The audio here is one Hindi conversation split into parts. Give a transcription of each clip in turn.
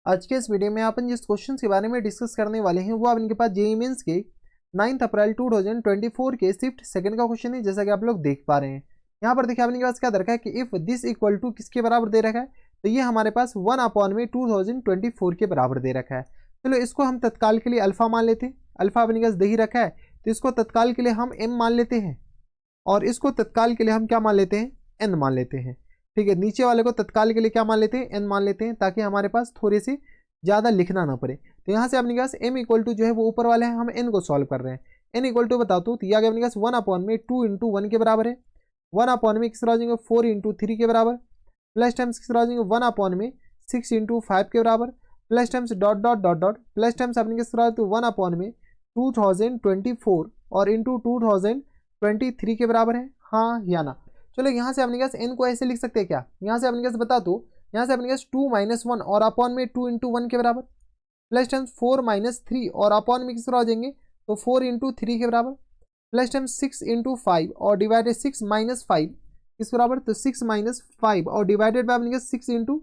आज के इस वीडियो में अपन जिस क्वेश्चन के बारे में डिस्कस करने वाले हैं वो आपके पास जेईई मेंस के 9 अप्रैल 2024 के शिफ्ट सेकंड का क्वेश्चन है, जैसा कि आप लोग देख पा रहे हैं। यहाँ पर देखिए आपके पास क्या दे रखा है कि इफ दिस इक्वल टू किसके बराबर दे रखा है, तो ये हमारे पास 1/2024 के बराबर दे रखा है। चलो इसको हम तत्काल के लिए अल्फा मान लेते हैं। अल्फा अपने पास दे ही रखा है तो इसको तत्काल के लिए हम एम मान लेते हैं और इसको तत्काल के लिए हम क्या मान लेते हैं, एन मान लेते हैं। ठीक है, नीचे वाले को तत्काल के लिए क्या मान लेते हैं, एन मान लेते हैं, ताकि हमारे पास थोड़ी सी ज़्यादा लिखना ना पड़े। तो यहाँ से अपने पास m इक्वल टू जो है वो ऊपर वाले हैं, हम n को सॉल्व कर रहे हैं। n इक्वल टू बता दो तो ये आ गया अपने पास 1/2 × 1 के बराबर है। 1/में किस तरह हो जाएंगे 4 × 3 के बराबर, प्लस टाइम्स किस तरह हो जाएंगे 1/में 6 × 5 के बराबर, plus times dot dot dot dot plus times अपने किस तरह तो 1/में 2024 और इंटू 2023 के बराबर है, हाँ या ना। चलो यहाँ से अपने पास n को ऐसे लिख सकते हैं क्या, यहाँ से अपने पास बता दो, यहाँ से अपने पास 2 - 1 और अपॉन में 2 × 1 के बराबर, प्लस टाइम्स 4 - 3 और अपॉन में किस तरह हो जाएंगे तो 4 × 3 के बराबर, प्लस टाइम्स 6 × 5 और डिवाइडेड 6 - 5 किस बराबर तो 6 - 5 और डिवाइडेड बाय अपने पास 6 ×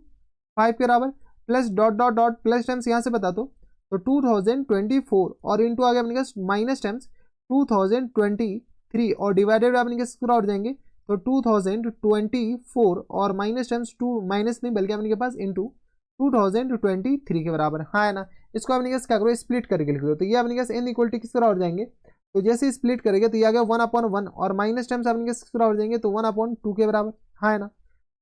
5 के बराबर, plus dot dot dot plus times यहाँ से बता दो तो 2024 और इंटू आ गया अपने पास माइनस टाइम्स 2023 और डिवाइडेड अपने पास पूरा उठ जाएंगे तो 2024 और माइनस टाइम्स 2 माइनस नहीं बल्कि अपने के पास इंटू 2023 के बराबर, हाँ है ना। इसको अपने पास क्या करो स्प्लिट करके लिख दो तो ये अपने पास n इक्वल टू किस तरह उठ जाएंगे, तो जैसे स्प्लिट करेंगे तो ये आ गया 1/1 और माइनस टाइम्स अपने पास किस तरह उठ जाएंगे तो 1/2 के बराबर, हाँ है ना।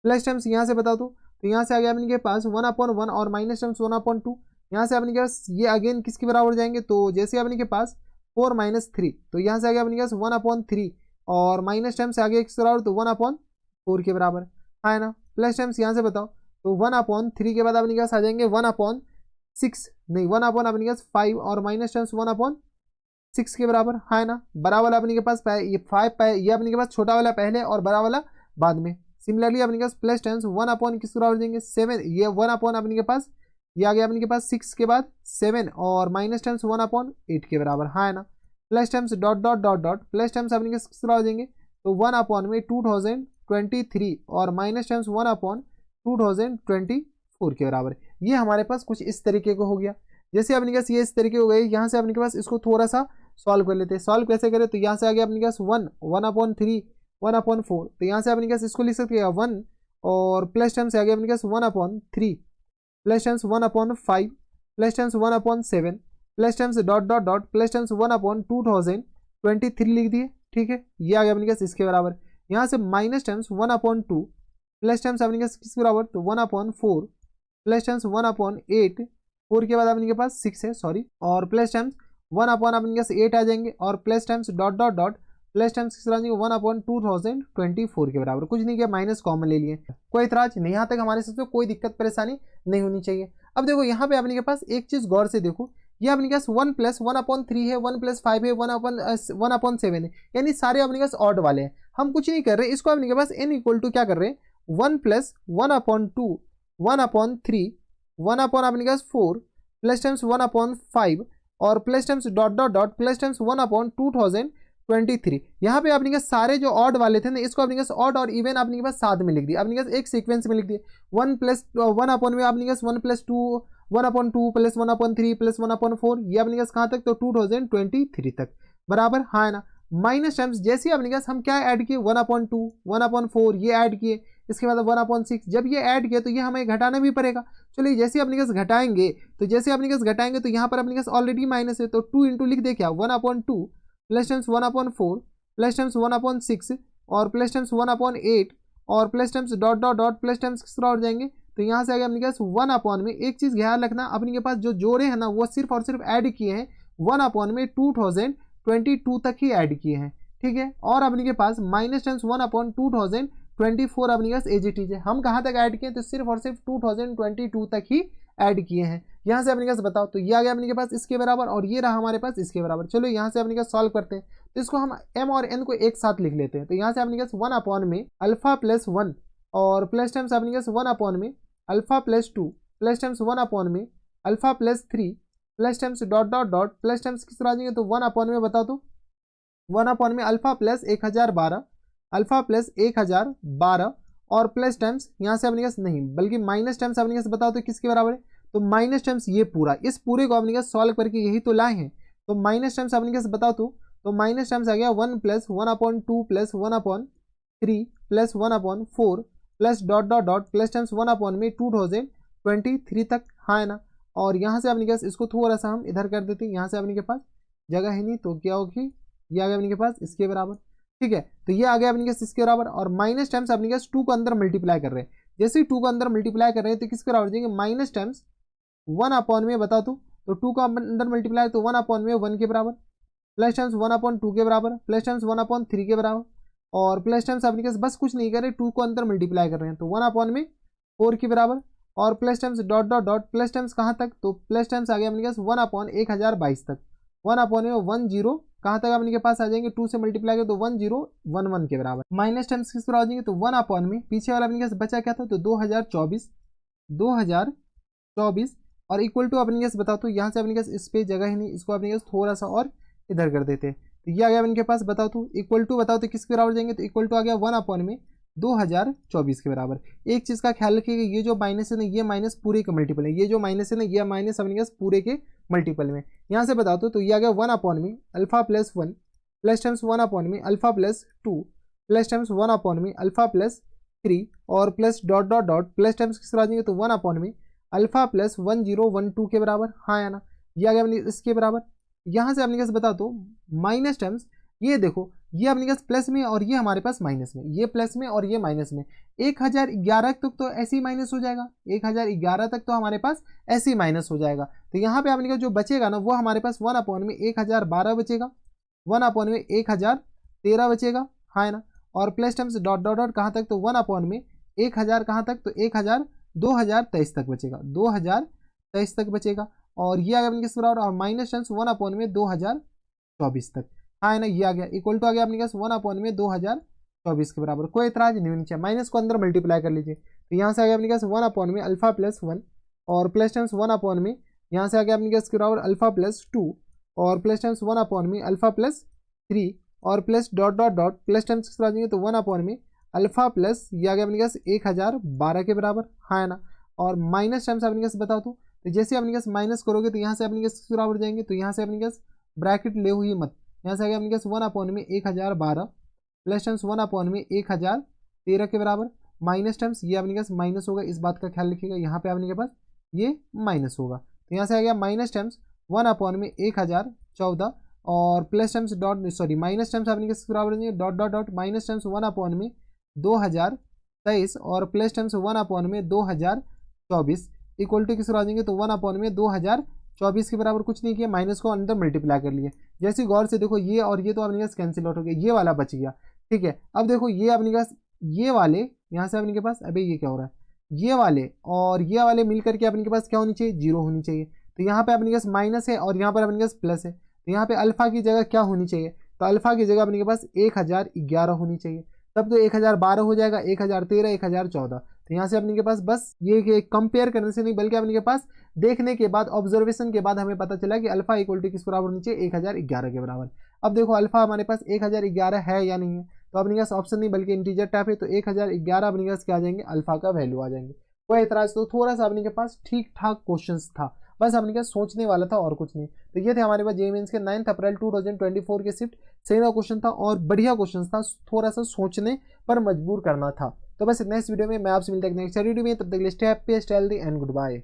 प्लस टाइम्स यहाँ से बता दो तो यहाँ से आ गया अपने के पास 1/1 और माइनस टाइम्स 1/2, यहाँ से अपने के पास ये अगेन किसके बराबर हो जाएंगे, तो जैसे अपने के पास 4 - 3 तो यहाँ से आ गया अपने के पास 1/3 और माइनस टाइम्स आ गया किस बराबर तो 1/4 के बराबर, हाँ है ना। प्लस टाइम्स यहाँ से बताओ तो 1/3 के बाद अपने के पास आ जाएंगे 1/6 नहीं 1/ अपने के पास 5 और माइनस टाइम्स 1/6 के बराबर, हाँ है ना। बड़ा वाला अपने के पास ये 5 ये अपने के पास छोटा वाला पहले और बड़ा वाला बाद में। सिमिलरली अपने के पास प्लस टाइम्स 1/ किस बराबर देंगे 7, ये 1/ अपने के पास ये आ गया अपने के पास 6 के बाद 7 और माइनस टाइम्स 1/8 के बराबर, हाँ है ना। Plus times dot dot dot dot plus times अपने किस तरह हो जाएंगे तो 1/ में 2023 और माइनस टाइम्स 1/2024 के बराबर। ये हमारे पास कुछ इस तरीके को हो गया। जैसे अपने पास ये इस तरीके हो गए, यहाँ से अपने के पास इसको थोड़ा सा सॉल्व कर लेते हैं। सॉल्व कैसे करें तो यहाँ से आ गया अपने पास 1/3 1/4 तो यहाँ से अपने पास इसको लिख सकते हैं 1 और प्लस टाइम्स आ गया अपने पास 1/3 plus times 1/5 plus times 1/7 plus times dot dot dot plus times 1/2023 लिख दिए, ठीक है। ये आ गया अपने पास इसके बराबर। यहाँ से माइनस टाइम्स 1/2 प्लस टाइम्स अपने पास किस बराबर तो 1/4 प्लस टाइम्स 1/8 4 के बाद अपने के पास 6 है सॉरी, और प्लस टाइम्स 1/ अपने पास 8 आ जाएंगे और plus times dot dot dot plus times किस तरह 1/2024 के बराबर। कुछ नहीं किया, माइनस कॉमन ले लिए, कोई इतराज नहीं, यहाँ तक हमारे साथ कोई दिक्कत परेशानी नहीं होनी चाहिए। अब देखो यहाँ पे अपने के पास एक चीज गौर से देखो, ये अपने पास 1 + 1/3 है, 1 + 5 है, 1/7 है, यानी सारे अपने पास ऑड वाले हैं। हम कुछ नहीं कर रहे, इसको अपने के पास n इक्वल टू क्या कर रहे हैं 1 + 1/2 1/3 1/ अपने पास 4 प्लस टाइम्स 1/5 और plus times dot dot dot plus times 1/2023। यहाँ पे अपने के सारे जो ऑड वाले थे ना इसको अपने के ऑड और इवन अपने के पास साथ में लिख दिया, अपने के एक सीक्वेंस में लिख दिए। 1 + 1/, में अपने के 1 + 2 1/2 प्लस 1/3 प्लस 1/4 ये अपने पास कहाँ तक तो 2023 तक बराबर, हाँ है ना। माइनस टाइम्स जैसे ही अपने पास हम क्या ऐड किए 1/2 1/4 ये ऐड किए, इसके बाद 1/6 जब ये ऐड किया तो ये हमें घटाना भी पड़ेगा। चलिए जैसे अपने पास घटाएंगे तो जैसे अपने पास घटाएंगे तो यहाँ पर अपने पास ऑलरेडी माइनस है तो 2 इंटू लिख दे क्या 1/2 प्लस टाइम्स 1/4 प्लस टाइम्स 1/6 और प्लस टाइम्स 1/8 और plus times dot dot dot plus times किस तरह हो जाएंगे तो यहाँ से आ गया अपने पास 1/, में एक चीज ध्यान रखना अपने के पास जो जोड़े हैं ना वो सिर्फ और सिर्फ ऐड किए हैं 1/, में 2022 तक ही ऐड किए हैं, ठीक है। और अपने के पास माइनस टाइम्स 1/2024 अपने पास एज इट इज है, हम कहाँ तक ऐड किए तो सिर्फ और सिर्फ 2022 तक ही ऐड किए हैं। यहाँ से अपने पास बताओ तो ये आ गया अपने के पास इसके बराबर और ये रहा हमारे पास इसके बराबर। चलो यहाँ से अपने पास सॉल्व करते हैं तो इसको हम m और n को एक साथ लिख लेते हैं। तो यहाँ से अपने पास 1/, में अल्फा + 1 और प्लस टाइम्स अपने पास 1/, में अल्फा + 2 प्लस टाइम्स 1/, में alpha + 3 plus times dot dot dot plus times किस तरह आ जाएंगे तो 1/, में बता दो 1/, में अल्फा + 1012 अल्फा + 1012 और प्लस टाइम्स यहाँ से अपने पास नहीं बल्कि माइनस टाइम्स अपने पास बताओ तो किसके बराबर है तो माइनस टर्म्स ये पूरा, इस पूरे को अपने सॉल्व करके यही तो लाए हैं। तो माइनस टर्म्स अपने बता तो माइनस टर्म्स आ गया 1 plus 1/2 plus 1/3 plus 1/4 plus dot dot dot plus terms 1/2023 तक, हाँ है ना। और यहाँ से अपने के पास इसको थोड़ा सा हम इधर कर देते हैं, यहाँ से अपने के पास जगह है नहीं तो क्या होगी, ये आ गया अपने के पास इसके बराबर, ठीक है। तो ये आ गया अपने के पास इसके बराबर। और माइनस टर्म्स अपने के पास 2 को अंदर मल्टीप्लाई कर रहे हैं, जैसे ही 2 को अंदर मल्टीप्लाई कर रहे हैं तो किसके बराबर जाएंगे, माइनस टर्म्स 1 में बता तो 2 का अंदर मल्टीप्लाई तो 1 के बराबर, प्लस टर्म्स 1/2 के बराबर, प्लस टर्म्स 1/3 के बराबर, और प्लस टर्म्स अपने के बस कुछ नहीं कर रहे, 2 को अंदर मल्टीप्लाई कर रहे हैं तो 1/4 के बराबर, और plus terms dot dot dot plus terms कहाँ तक, तो प्लस टर्म्स आ गया अपने पास 1/1022 तक, 1/10 कहाँ तक अपने के पास आ जाएंगे, 2 से मल्टीप्लाई करें तो 1011 के बराबर। माइनस टर्म्स किस बराबर आ जाएंगे, तो 1 में पीछे वाला अपने पास बचा क्या था, तो 2024 और इक्वल टू अपने पास बताओ तो यहाँ से अपने पास इस पे जगह ही नहीं, इसको अपने पास थोड़ा सा और इधर कर देते हैं। तो ये आ गया अपने पास बताओ तो इक्वल टू बताओ तो किसके बराबर जाएंगे, तो इक्वल टू आ गया 1 में 2024 के बराबर। एक चीज़ का ख्याल रखिएगा, ये जो माइनस है ना ये माइनस पूरे के मल्टीपल है, ये जो माइनस है ना ये माइनस अपने पास पूरे के मल्टीपल में। यहाँ से बताओ तो ये आ गया 1 में अल्फा प्लस 1 प्लस टर्म्स 1 में अल्फा प्लस 2 प्लस टर्म्स 1 में अल्फा प्लस 3 और plus dot dot dot plus terms किस तरह आ जाएंगे, तो 1 में अल्फा प्लस 1012 के बराबर, हाँ है ना। ये आ गया अपने इसके बराबर। यहाँ से अपने पास बता दो माइनस टर्म्स, ये देखो ये अपने पास प्लस में और ये हमारे पास माइनस में, ये प्लस में और ये माइनस में, 1011 तक तो ऐसे ही माइनस हो जाएगा, 1011 तक तो हमारे पास ऐसे ही माइनस हो जाएगा। तो यहाँ पे अपने का जो बचेगा ना वो हमारे पास 1 में 1012 बचेगा, 1 में 1013 बचेगा, हाँ है ना। और plus terms dot dot dot कहाँ तक, तो 1 में 1000 कहाँ तक, तो 2023 तक बचेगा, 2023 तक बचेगा। और ये आ गया अपने किस बराबर, और माइनस टर्म्स 1 में 2024 तक, हाँ है ना। ये आ गया इक्वल टू आ गया अपने पास 1 में 2024 के बराबर। कोई इतराज नहीं होनी चाहिए, माइनस को अंदर मल्टीप्लाई कर लीजिए। तो यहाँ से आ गया अपने पास 1 में अल्फा प्लस 1 और प्लस टर्म्स 1 में, यहाँ से आ गया अपने पास के बराबर अल्फा प्लस 2 और प्लस टर्म्स 1 में अल्फा प्लस 3 और plus dot dot dot plus terms किस तरह आ जाएंगे, तो 1 में अल्फा प्लस ये आ गया अपने पास 1012 के बराबर, हाँ है ना। और माइनस टर्म्स अपने पास बताओ तो जैसे अपने पास माइनस करोगे तो यहाँ से अपने पास बराबर जाएंगे, तो यहाँ से अपने पास ब्रैकेट ले हुई मत, यहाँ से आ गया अपने पास 1 में 1012 प्लस टर्म्स 1 में 1013 के बराबर, माइनस टर्म्स ये अपने पास माइनस होगा, इस बात का ख्याल रखिएगा, यहाँ पे अपने पास ये माइनस होगा। तो यहाँ से आ गया माइनस टर्म्स 1 में 1014 और plus terms dot sorry minus terms अपने पास बराबर जाएंगे dot dot dot minus terms 1 में 2023 और प्लस टर्म्स 1 में 2024 इक्वल टू किस आ जाएंगे, तो 1 में 2024 के बराबर कुछ नहीं किया, माइनस को अंदर मल्टीप्लाई कर लिए। जैसे गौर से देखो ये और ये तो अपने पास कैंसिल आउट हो गया, ये वाला बच गया, ठीक है। अब देखो ये अपने पास ये वाले यहाँ से अपने के पास अबे ये क्या हो रहा है, ये वाले और ये वाले मिल करके अपने के पास क्या होनी चाहिए, 0 होनी चाहिए। तो यहाँ पे अपने पास माइनस है और यहाँ पर अपने पास प्लस है, तो यहाँ पे अल्फा की जगह क्या होनी चाहिए, तो अल्फा की जगह अपने के पास 1011 होनी चाहिए, तब तो 1012 हो जाएगा, 1013 1014। तो यहाँ से अपने के पास बस ये कंपेयर करने से नहीं बल्कि अपने के पास देखने के बाद ऑब्जर्वेशन के बाद हमें पता चला कि अल्फा इक्वल टू किस बराबर होनी चाहिए, 1011 के बराबर। अब देखो अल्फा हमारे पास 1011 है या नहीं है, तो अपने पास ऑप्शन नहीं बल्कि इंटीजर टाइप है, तो 1011 अपने पास क्या आ जाएंगे, अल्फा का वैल्यू आ जाएंगे। कोई एतराज, तो थोड़ा सा अपने के पास ठीक ठाक क्वेश्चन था, बस अपने के सोचने वाला था और कुछ नहीं। तो ये थे हमारे पास जेईई मेंस के 9 अप्रैल 2024 के शिफ्ट सही क्वेश्चन था और बढ़िया क्वेश्चन था, थोड़ा सा सोचने पर मजबूर करना था। तो बस नेक्स्ट वीडियो में मैं आपसे मिलता हूं नेक्स्ट वीडियो में, तब तक के लिए stay happy stay healthy and good bye.